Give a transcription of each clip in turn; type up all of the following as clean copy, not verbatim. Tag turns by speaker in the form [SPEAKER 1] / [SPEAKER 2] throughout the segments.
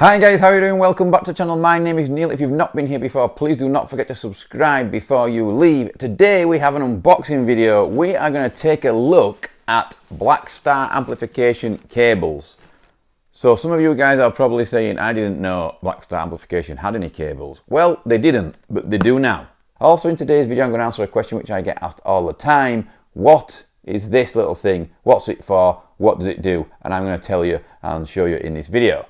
[SPEAKER 1] Hi guys, how are you doing? Welcome back to the channel. My name is Neil. If you've not been here before, please do not forget to subscribe before you leave. Today we have an unboxing video. We are going to take a look at Blackstar amplification cables. So some of you guys are probably saying, I didn't know Blackstar amplification had any cables. Well, they didn't, but they do now. Also in today's video I'm going to answer a question which I get asked all the time. What is this little thing? What's it for? What does it do? And I'm going to tell you and show you in this video.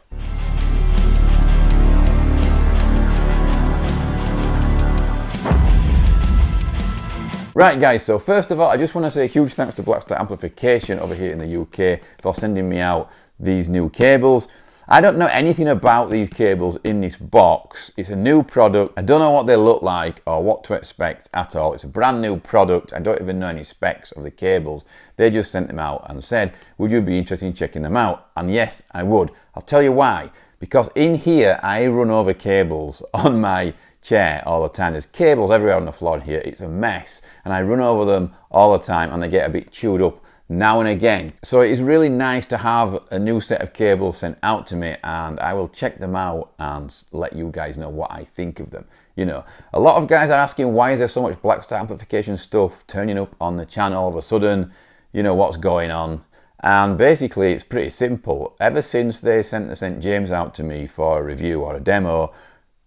[SPEAKER 1] Right guys, so first of all I just want to say a huge thanks to Blackstar Amplification over here in the UK for sending me out these new cables. I don't know anything about these cables in this box. It's a new product. I don't know what they look like or what to expect at all. It's a brand new product. I don't even know any specs of the cables. They just sent them out and said, would you be interested in checking them out? And yes, I would. I'll tell you why. Because in here I run over cables on my chair all the time. There's cables everywhere on the floor here. It's a mess and I run over them all the time and they get a bit chewed up now and again. So it is really nice to have a new set of cables sent out to me, and I will check them out and let you guys know what I think of them. You know, a lot of guys are asking, why is there so much Blackstar amplification stuff turning up on the channel all of a sudden? You know, what's going on? And basically it's pretty simple. Ever since they sent the St. James out to me for a review or a demo,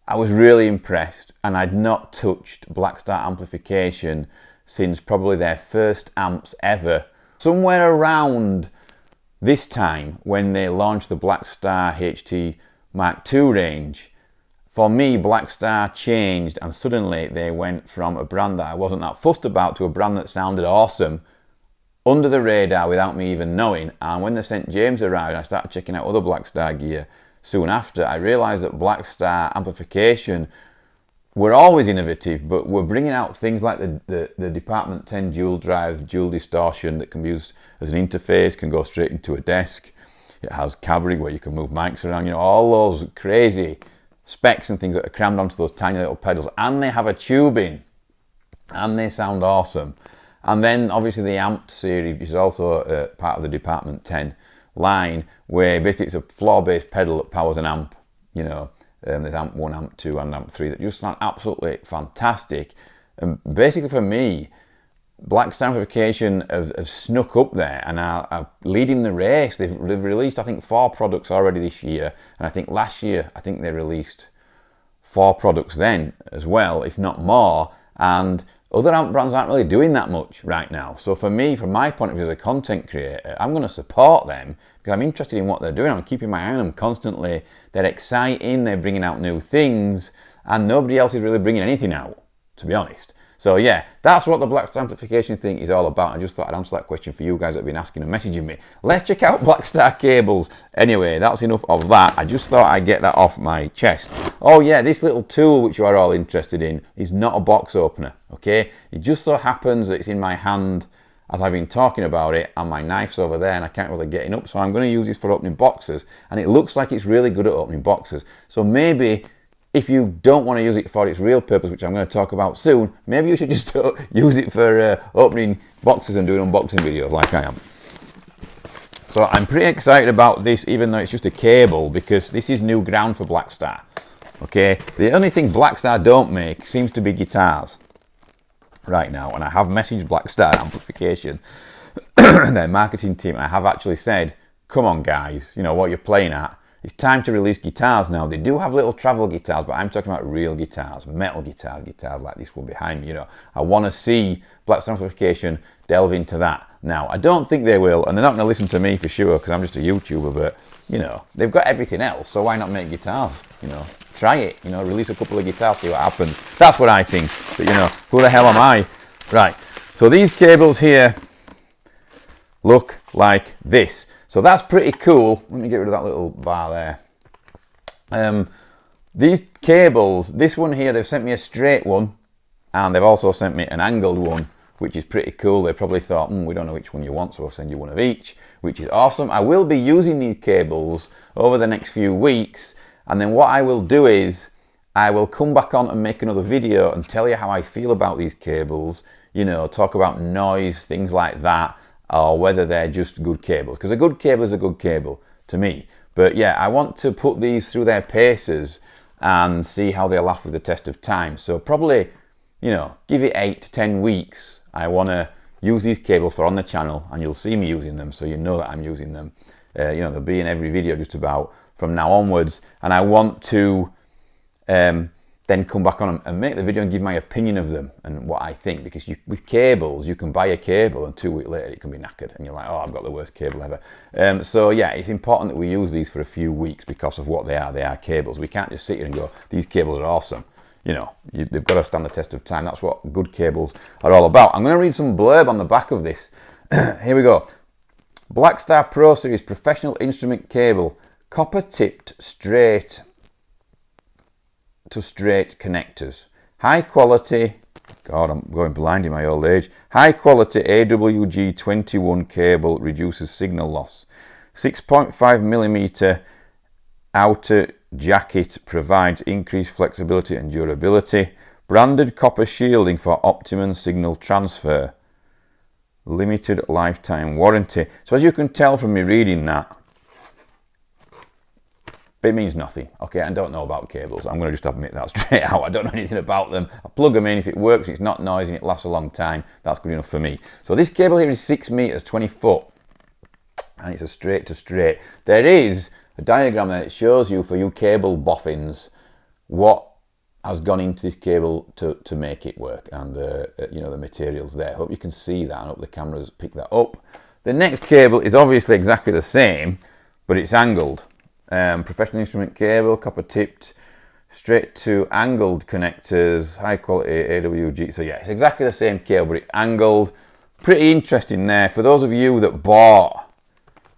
[SPEAKER 1] I was really impressed, and I'd not touched Blackstar amplification since probably their first amps ever. Somewhere around this time when they launched the Blackstar HT Mark II range, for me Blackstar changed and suddenly they went from a brand that I wasn't that fussed about to a brand that sounded awesome under the radar without me even knowing. And when the St. James arrived and I started checking out other Blackstar gear soon after, I realised that Blackstar amplification were always innovative, but we're bringing out things like the Department 10 dual drive, dual distortion that can be used as an interface, can go straight into a desk. It has cabbage where you can move mics around, you know, all those crazy specs and things that are crammed onto those tiny little pedals. And they have a tubing and they sound awesome. And then obviously the amp series, which is also part of the Department 10 line, where basically it's a floor-based pedal that powers an amp, you know. There's amp 1, amp 2 and amp 3 that just sound absolutely fantastic. And basically for me, Blackstar amplification have snuck up there and are leading the race. They've released I think 4 products already this year, and I think last year I think they released 4 products then as well, if not more. And other amp brands aren't really doing that much right now. So for me, from my point of view as a content creator, I'm going to support them because I'm interested in what they're doing. I'm keeping my eye on them constantly. They're exciting, they're bringing out new things, and nobody else is really bringing anything out, to be honest. So yeah, that's what the Blackstar amplification thing is all about. I just thought I'd answer that question for you guys that have been asking and messaging me. Let's check out Blackstar cables. Anyway, that's enough of that. I just thought I'd get that off my chest. Oh yeah, this little tool which you are all interested in is not a box opener, okay? It just so happens that it's in my hand as I've been talking about it, and my knife's over there and I can't really get it up, so I'm going to use this for opening boxes, and it looks like it's really good at opening boxes. So maybe if you don't want to use it for its real purpose, which I'm going to talk about soon, maybe you should just use it for opening boxes and doing unboxing videos like I am. So I'm pretty excited about this, even though it's just a cable, because this is new ground for Blackstar. Okay, the only thing Blackstar don't make seems to be guitars right now, and I have messaged Blackstar amplification, their marketing team, and I have actually said, come on guys, you know what you're playing at. It's time to release guitars now. They do have little travel guitars, but I'm talking about real guitars, metal guitars, guitars like this one behind me. You know, I want to see Blackstar amplification delve into that. Now, I don't think they will, and they're not going to listen to me for sure because I'm just a YouTuber, but, you know, they've got everything else, so why not make guitars? You know, try it, you know, release a couple of guitars, see what happens. That's what I think, but, you know, who the hell am I? Right, so these cables here look like this. So that's pretty cool. Let me get rid of that little bar there. These cables, this one here, they've sent me a straight one, and they've also sent me an angled one, which is pretty cool. They probably thought, we don't know which one you want, so we'll send you one of each, which is awesome. I will be using these cables over the next few weeks, and then what I will do is I will come back on and make another video and tell you how I feel about these cables, you know, talk about noise, things like that, or whether they're just good cables, because a good cable is a good cable to me. But yeah, I want to put these through their paces and see how they last with the test of time. So probably, you know, give it 8 to 10 weeks. I want to use these cables for on the channel, and you'll see me using them, so you know that I'm using them. You know, they'll be in every video just about from now onwards, and I want to then come back on and make the video and give my opinion of them and what I think, because with cables, you can buy a cable and 2 weeks later it can be knackered and you're like, oh, I've got the worst cable ever. So yeah, it's important that we use these for a few weeks because of what they are. They are cables. We can't just sit here and go, these cables are awesome. You know, they've got to stand the test of time. That's what good cables are all about. I'm going to read some blurb on the back of this. Here we go. Blackstar Pro Series professional instrument cable, copper tipped straight to straight connectors. High quality, God, I'm going blind in my old age. High quality AWG 21 cable reduces signal loss. 6.5 millimeter outer jacket provides increased flexibility and durability. Branded copper shielding for optimum signal transfer. Limited lifetime warranty. So as you can tell from me reading that, it means nothing. Okay, I don't know about cables. I'm going to just admit that straight out. I don't know anything about them. I plug them in. If it works, it's not noisy, and it lasts a long time, that's good enough for me. So this cable here is 6 meters, 20 foot, and it's a straight to straight. There is a diagram there that shows you, for you cable boffins, what has gone into this cable to make it work, and you know, the materials there. Hope you can see that. I hope the cameras pick that up. The next cable is obviously exactly the same, but it's angled. Professional instrument cable, copper tipped, straight to angled connectors, high quality AWG. So yeah, it's exactly the same cable, but it's angled. Pretty interesting there. For those of you that bought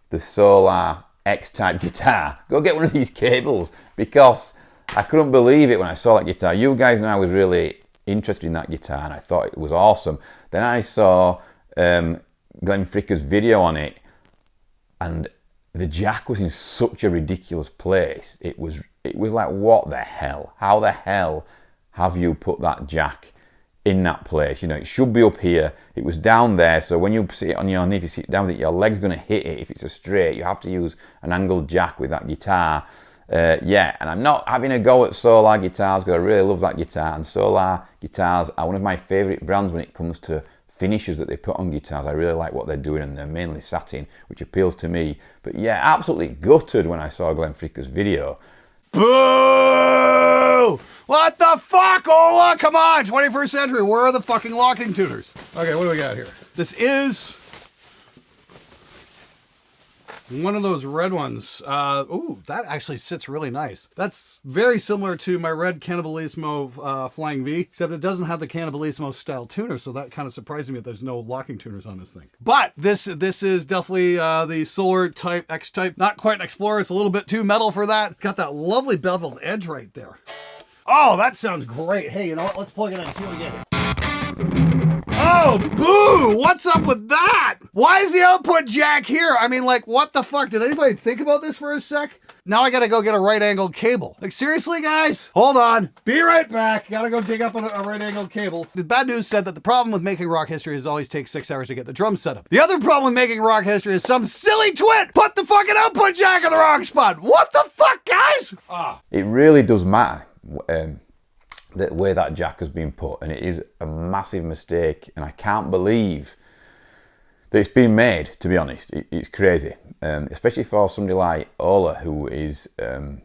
[SPEAKER 1] the Solar X-type guitar, go get one of these cables, because I couldn't believe it when I saw that guitar. You guys know I was really interested in that guitar and I thought it was awesome. Then I saw Glenn Fricker's video on it, and the jack was in such a ridiculous place. It was like, what the hell? How the hell have you put that jack in that place? You know, it should be up here. It was down there, so when you sit on your knee, if you sit down with it, your leg's going to hit it. If it's a straight, you have to use an angled jack with that guitar. Yeah, and I'm not having a go at Solar guitars, because I really love that guitar, and Solar guitars are one of my favourite brands when it comes to finishes that they put on guitars. I really like what they're doing, and they're mainly satin, which appeals to me. But yeah, absolutely gutted when I saw Glenn Fricker's video.
[SPEAKER 2] Boo! What the fuck? Oh, come on! 21st century, where are the fucking locking tuners? Okay, what do we got here? This is one of those red ones. Ooh, that actually sits really nice. That's very similar to my red Cannibalismo Flying V, except it doesn't have the Cannibalismo style tuner, so that kind of surprised me that there's no locking tuners on this thing. But this is definitely the Solar type, X-type. Not quite an Explorer, it's a little bit too metal for that. Got that lovely beveled edge right there. Oh, that sounds great. Hey, you know what? Let's plug it in and see what we get. Oh, boo! What's up with that? Why is the output jack here? I mean, like, what the fuck? Did anybody think about this for a sec? Now I gotta go get a right-angled cable. Like, seriously, guys? Hold on. Be right back. Gotta go dig up a right-angled cable. The bad news said that the problem with making rock history is it always takes 6 hours to get the drums set up. The other problem with making rock history is some silly twit put the fucking output jack in the wrong spot. What the fuck, guys?
[SPEAKER 1] It really does matter the way that jack has been put, and it is a massive mistake, and I can't believe that it's been made, to be honest. It's crazy, especially for somebody like Ola, who is a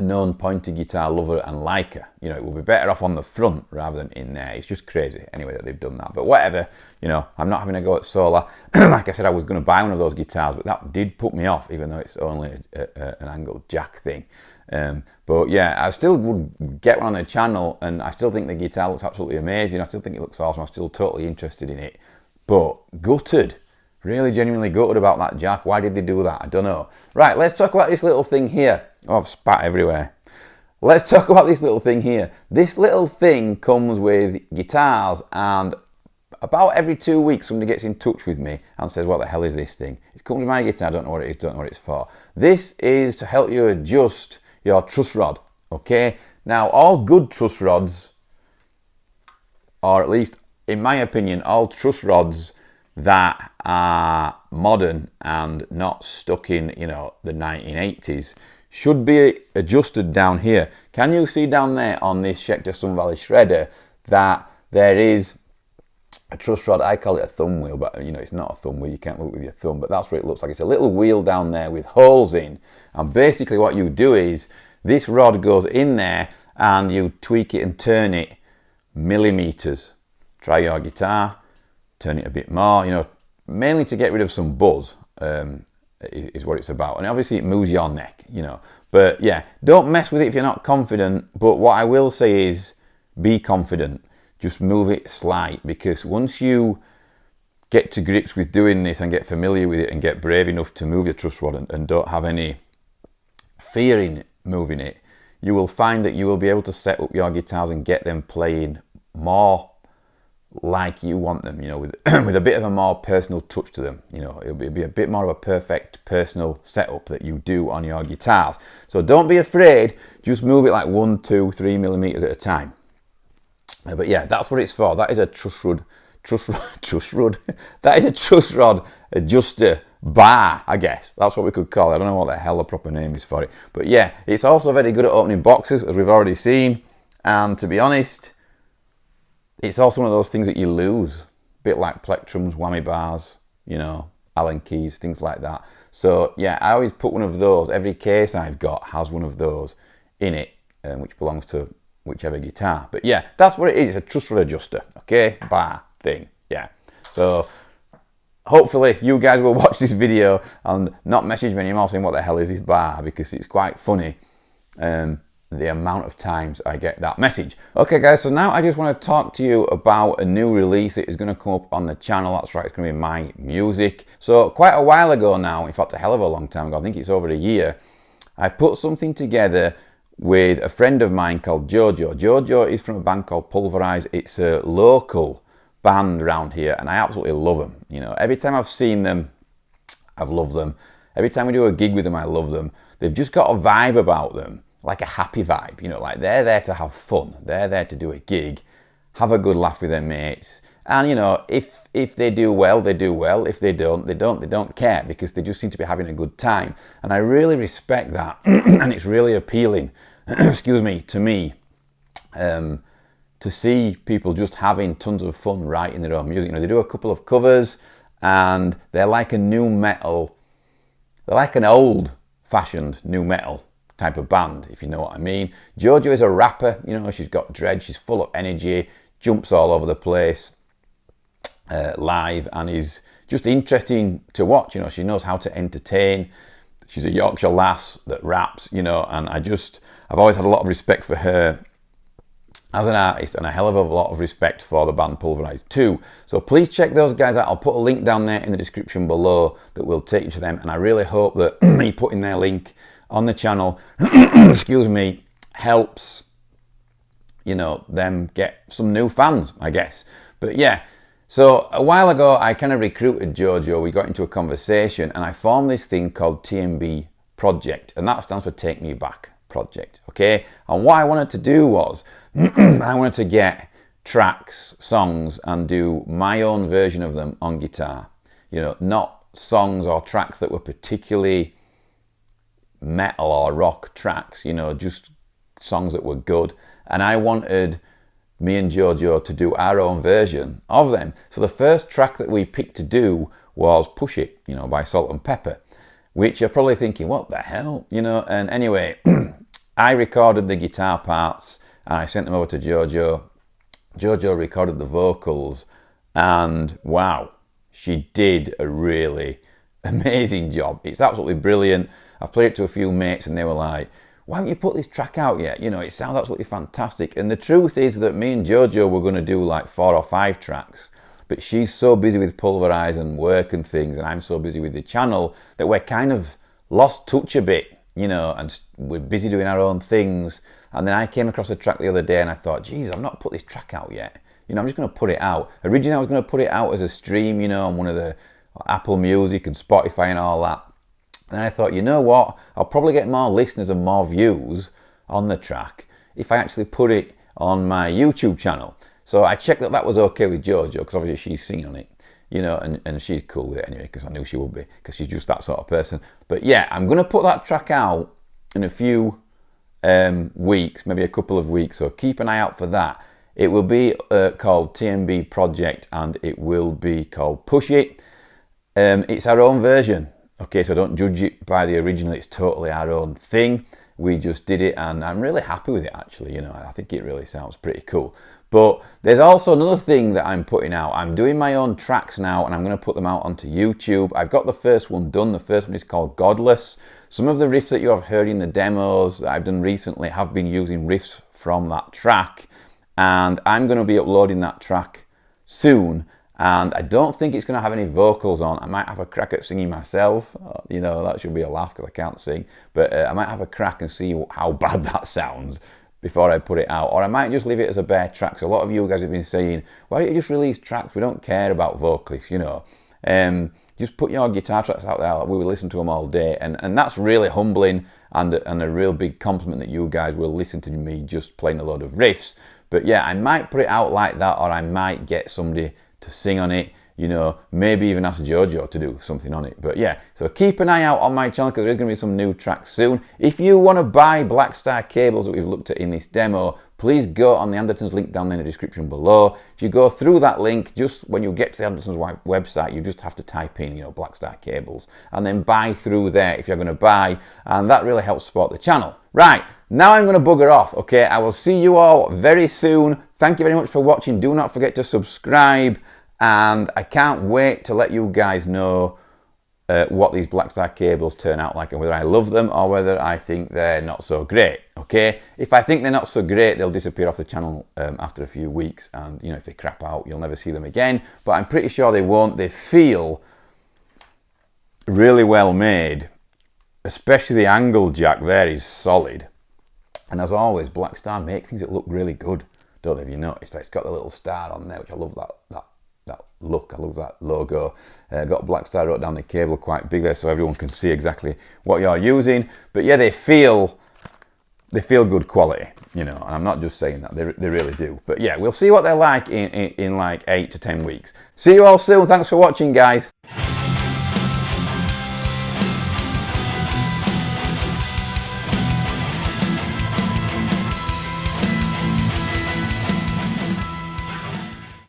[SPEAKER 1] known pointy guitar lover and liker. You know, it would be better off on the front rather than in there. It's just crazy anyway that they've done that, but whatever. You know, I'm not having a go at Solar. Like I said, I was going to buy one of those guitars, but that did put me off, even though it's only an angled jack thing. But yeah, I still would get one on the channel, and I still think the guitar looks absolutely amazing. I still think it looks awesome. I'm still totally interested in it, but gutted, really genuinely gutted about that jack. Why did they do that? I don't know. Right, let's talk about this little thing here. Oh, I've spat everywhere. Let's talk about this little thing here. This little thing comes with guitars, and about every 2 weeks somebody gets in touch with me and says, what the hell is this thing? It comes with my guitar, I don't know what it is, don't know what it's for. This is to help you adjust your truss rod, okay? Now, all good truss rods, or at least in my opinion, all truss rods that are modern and not stuck in, you know, the 1980s should be adjusted down here. Can you see down there on this Schecter Sun Valley shredder that there is a truss rod? I call it a thumb wheel, but you know, it's not a thumb wheel, you can't move it with your thumb, but that's what it looks like. It's a little wheel down there with holes in, and basically what you do is this rod goes in there and you tweak it and turn it millimeters. Try your guitar, turn it a bit more, you know, mainly to get rid of some buzz, is what it's about. And obviously it moves your neck, you know, but yeah, don't mess with it if you're not confident. But what I will say is be confident. Just move it slight, because once you get to grips with doing this and get familiar with it and get brave enough to move your truss rod and don't have any fear in moving it, you will find that you will be able to set up your guitars and get them playing more like you want them, you know, with with a bit of a more personal touch to them. You know, it'll be a bit more of a perfect personal setup that you do on your guitars. So don't be afraid, just move it like 1, 2, 3 millimeters at a time. But yeah, that's what it's for. That is a truss rod. That is a truss rod adjuster bar, I guess. That's what we could call it. I don't know what the hell the proper name is for it. But yeah, it's also very good at opening boxes, as we've already seen. And to be honest, it's also one of those things that you lose. A bit like plectrums, whammy bars, you know, Allen keys, things like that. So yeah, I always put one of those. Every case I've got has one of those in it, which belongs to whichever guitar. But yeah, that's what it is. It's a truss rod adjuster, okay, bar thing. Yeah, so hopefully you guys will watch this video and not message me anymore saying what the hell is this bar, because it's quite funny the amount of times I get that message. Okay guys, so now I just want to talk to you about a new release that is going to come up on the channel. That's right, it's going to be my music. So quite a while ago now, in fact a hell of a long time ago, I think it's over a year, I put something together with a friend of mine called Jojo. Jojo is from a band called Pulverise. It's a local band around here and I absolutely love them. You know, every time I've seen them, I've loved them. Every time we do a gig with them, I love them. They've just got a vibe about them, like a happy vibe, you know, like they're there to have fun. They're there to do a gig, have a good laugh with their mates. And, you know, if they do well, they do well. If they don't, they don't care, because they just seem to be having a good time. And I really respect that. And it's really appealing, excuse me, to me, to see people just having tons of fun writing their own music. You know, they do a couple of covers and they're like a new metal, they're like an old-fashioned new metal type of band, if you know what I mean. Jojo is a rapper, you know, she's got dread, she's full of energy, jumps all over the place live, and is just interesting to watch. You know, she knows how to entertain. She's a Yorkshire lass that raps, you know, and I've always had a lot of respect for her as an artist, and a hell of a lot of respect for the band Pulverise too. So please check those guys out. I'll put a link down there in the description below that will take you to them, and I really hope that me putting their link on the channel excuse me, helps, you know, them get some new fans, I guess. But yeah, so a while ago I kind of recruited Jojo. We got into a conversation and I formed this thing called TMB Project, and that stands for Take Me Back Project, okay? And what I wanted to do was I wanted to get tracks, songs, and do my own version of them on guitar. You know, not songs or tracks that were particularly metal or rock tracks, you know, just songs that were good. And I wanted me and Jojo to do our own version of them. So the first track that we picked to do was Push It, you know, by Salt and Pepa, which you're probably thinking, what the hell, you know? And anyway, I recorded the guitar parts and I sent them over to Jojo. Jojo recorded the vocals, and wow, she did a really amazing job. It's absolutely brilliant. I've played it to a few mates and they were like, why haven't you put this track out yet? You know, it sounds absolutely fantastic. And the truth is that me and Jojo were going to do like 4 or 5 tracks, but she's so busy with Pulverise and work and things, and I'm so busy with the channel, that we're kind of lost touch a bit, you know, and we're busy doing our own things. And then I came across a track the other day and I thought, geez, I've not put this track out yet. You know, I'm just going to put it out. Originally I was going to put it out as a stream, you know, on one of the Apple Music and Spotify and all that. Then I thought, you know what, I'll probably get more listeners and more views on the track if I actually put it on my YouTube channel. So I checked that that was okay with Jojo, because obviously she's singing on it. you know, and she's cool with it anyway, because I knew she would be, because she's just that sort of person. But yeah, I'm going to put that track out in a few weeks, maybe a couple of weeks, so keep an eye out for that. It will be called TMB Project, and it will be called Push It. It's our own version, okay, so don't judge it by the original. It's totally our own thing. We just did it, and I'm really happy with it, actually. You know, I think it really sounds pretty cool. But there's also another thing that I'm putting out. I'm doing my own tracks now, and I'm going to put them out onto YouTube. I've got the first one done. The first one is called Godless. Some of the riffs that you have heard in the demos that I've done recently have been using riffs from that track, and I'm going to be uploading that track soon. And I don't think it's going to have any vocals on. I might have a crack at singing myself. You know, that should be a laugh because I can't sing. But I might have a crack and see how bad that sounds before I put it out. Or I might just leave it as a bare track. So a lot of you guys have been saying, why don't you just release tracks? We don't care about vocalists, you know. Just put your guitar tracks out there. We will listen to them all day. And that's really humbling and a real big compliment that you guys will listen to me just playing a load of riffs. But yeah, I might put it out like that, or I might get somebody to sing on it, you know, maybe even ask Jojo to do something on it. But yeah, so keep an eye out on my channel, because there is going to be some new tracks soon. If you want to buy Blackstar cables that we've looked at in this demo, please go on the Andertons link down there in the description below. If you go through that link, just when you get to the Andertons website, you just have to type in, you know, Blackstar cables, and then buy through there if you're going to buy, and that really helps support the channel. Right, now I'm going to bugger off, okay? I will see you all very soon. Thank you very much for watching. Do not forget to subscribe, and I can't wait to let you guys know what these Blackstar cables turn out like, and whether I love them or whether I think they're not so great, okay? If I think they're not so great, they'll disappear off the channel after a few weeks, and you know, if they crap out, you'll never see them again. But I'm pretty sure they won't. They feel really well made, especially the angle jack there is solid. And as always, Blackstar make things that look really good. Don't know if you noticed, it's got the little star on there, which I love that look. I love that logo. Got Blackstar wrote down the cable quite big there, so everyone can see exactly what you're using. But yeah, they feel good quality, you know, and I'm not just saying that, they really do. But yeah, we'll see what they're like in like 8 to 10 weeks. See you all soon. Thanks for watching, guys.